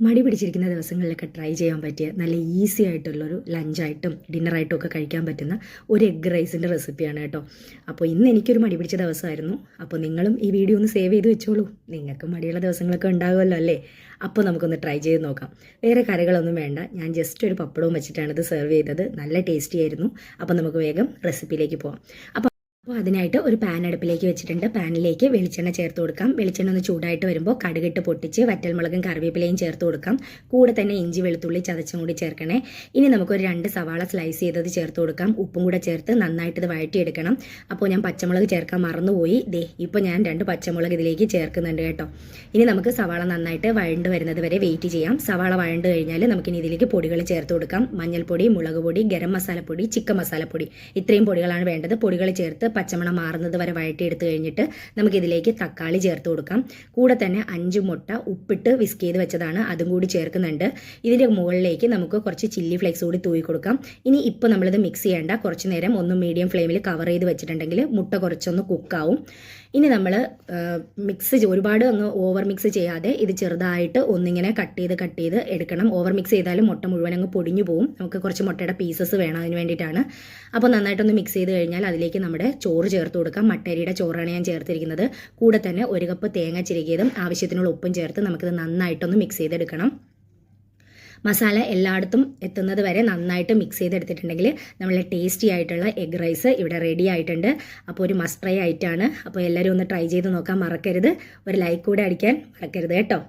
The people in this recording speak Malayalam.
മടി പിടിച്ചിരിക്കുന്ന ദിവസങ്ങളിലൊക്കെ ട്രൈ ചെയ്യാൻ പറ്റിയ നല്ല ഈസി ആയിട്ടുള്ളൊരു ലഞ്ചായിട്ടും ഡിന്നറായിട്ടും ഒക്കെ കഴിക്കാൻ പറ്റുന്ന ഒരു എഗ് റൈസിൻ്റെ റെസിപ്പിയാണ് കേട്ടോ. അപ്പോൾ ഇന്ന് എനിക്കൊരു മടി പിടിച്ച ദിവസമായിരുന്നു. അപ്പോൾ നിങ്ങളും ഈ വീഡിയോ ഒന്ന് സേവ് ചെയ്ത് വെച്ചോളൂ. നിങ്ങൾക്ക് മടിയുള്ള ദിവസങ്ങളൊക്കെ ഉണ്ടാകുമല്ലോ അല്ലേ? അപ്പോൾ നമുക്കൊന്ന് ട്രൈ ചെയ്ത് നോക്കാം. വേറെ കറികളൊന്നും വേണ്ട, ഞാൻ ജസ്റ്റ് ഒരു പപ്പടവും വെച്ചിട്ടാണ് ഇത് സെർവ് ചെയ്തത്. നല്ല ടേസ്റ്റി ആയിരുന്നു. അപ്പോൾ നമുക്ക് വേഗം റെസിപ്പിയിലേക്ക് പോകാം. അപ്പോൾ അതിനായിട്ട് ഒരു പാൻ അടുപ്പിലേക്ക് വെച്ചിട്ടുണ്ട്. പാനിലേക്ക് വെളിച്ചെണ്ണ ചേർത്ത് കൊടുക്കാം. വെളിച്ചെണ്ണ ഒന്ന് ചൂടായിട്ട് വരുമ്പോൾ കടുകിട്ട് പൊട്ടിച്ച് വറ്റൽമുളകും കറിവേപ്പിലയും ചേർത്ത് കൊടുക്കാം. കൂടെ തന്നെ ഇഞ്ചി വെളുത്തുള്ളി ചതച്ചും കൂടി ചേർക്കണേ. ഇനി നമുക്കൊരു 2 സവാള സ്ലൈസ് ചെയ്തത് ചേർത്ത് കൊടുക്കാം. ഉപ്പും കൂടെ ചേർത്ത് നന്നായിട്ട് ഇത് വഴറ്റിയെടുക്കണം. അപ്പോൾ ഞാൻ പച്ചമുളക് ചേർക്കാൻ മറന്നുപോയി. ഇപ്പോൾ ഞാൻ 2 പച്ചമുളക് ഇതിലേക്ക് ചേർക്കുന്നുണ്ട് കേട്ടോ. ഇനി നമുക്ക് സവാള നന്നായിട്ട് വഴണ്ട് വരുന്നത് വരെ വെയിറ്റ് ചെയ്യാം. സവാള വഴണ്ട് കഴിഞ്ഞാൽ നമുക്കിനി ഇതിലേക്ക് പൊടികൾ ചേർത്ത് കൊടുക്കാം. മഞ്ഞൾപ്പൊടി, മുളക് പൊടി, ഗരം മസാലപ്പൊടി, ചിക്കൻ മസാലപ്പൊടി, ഇത്രയും പൊടികളാണ് വേണ്ടത്. പൊടികൾ ചേർത്ത് പച്ചമണം മാറുന്നത് വരെ വഴറ്റിയെടുത്ത് കഴിഞ്ഞിട്ട് നമുക്കിതിലേക്ക് തക്കാളി ചേർത്ത് കൊടുക്കാം. കൂടെ തന്നെ 5 മുട്ട ഉപ്പിട്ട് വിസ്ക് ചെയ്ത് വെച്ചതാണ്, അതും കൂടി ചേർക്കുന്നുണ്ട്. ഇതിൻ്റെ മുകളിലേക്ക് നമുക്ക് കുറച്ച് ചില്ലി ഫ്ലേക്സ് കൂടി തൂക്കി കൊടുക്കാം. ഇനി ഇപ്പോൾ നമ്മളിത് മിക്സ് ചെയ്യേണ്ട, കുറച്ച് നേരം ഒന്ന് മീഡിയം ഫ്ലെയിമിൽ കവർ ചെയ്ത് വെച്ചിട്ടുണ്ടെങ്കിൽ മുട്ട കുറച്ചൊന്ന് കുക്കാവും. ഇനി നമ്മൾ ഒരുപാട് അങ്ങ് ഓവർ മിക്സ് ചെയ്യാതെ ഇത് ചെറുതായിട്ട് ഒന്നിങ്ങനെ കട്ട് ചെയ്ത് എടുക്കണം. ഓവർ മിക്സ് ചെയ്താലും മുട്ട മുഴുവൻ അങ്ങ് പൊടിഞ്ഞു പോകും. നമുക്ക് കുറച്ച് മുട്ടയുടെ പീസസ് വേണം, അതിന് വേണ്ടിയിട്ടാണ്. അപ്പോൾ നന്നായിട്ടൊന്ന് മിക്സ് ചെയ്ത് കഴിഞ്ഞാൽ അതിലേക്ക് നമ്മുടെ ചോറ് ചേർത്ത് കൊടുക്കാം. മട്ടരിയുടെ ചോറാണ് ഞാൻ ചേർത്തിരിക്കുന്നത്. കൂടെ തന്നെ 1 കപ്പ് തേങ്ങ ചിരകിയതും ആവശ്യത്തിനുള്ള ഉപ്പും ചേർത്ത് നമുക്കിത് നന്നായിട്ടൊന്ന് മിക്സ് ചെയ്തെടുക്കണം. മസാല എല്ലായിടത്തും എത്തുന്നത് വരെ നന്നായിട്ട് മിക്സ് ചെയ്തെടുത്തിട്ടുണ്ടെങ്കിൽ നമ്മളെ ടേസ്റ്റി ആയിട്ടുള്ള എഗ് റൈസ് ഇവിടെ റെഡി ആയിട്ടുണ്ട്. അപ്പോൾ ഒരു മസ്റ്റ് ട്രൈ ആയിട്ടാണ്. അപ്പോൾ എല്ലാവരും ഒന്ന് ട്രൈ ചെയ്ത് നോക്കാൻ മറക്കരുത്. ഒരു ലൈക്ക് കൂടെ അടിക്കാൻ മറക്കരുത് കേട്ടോ.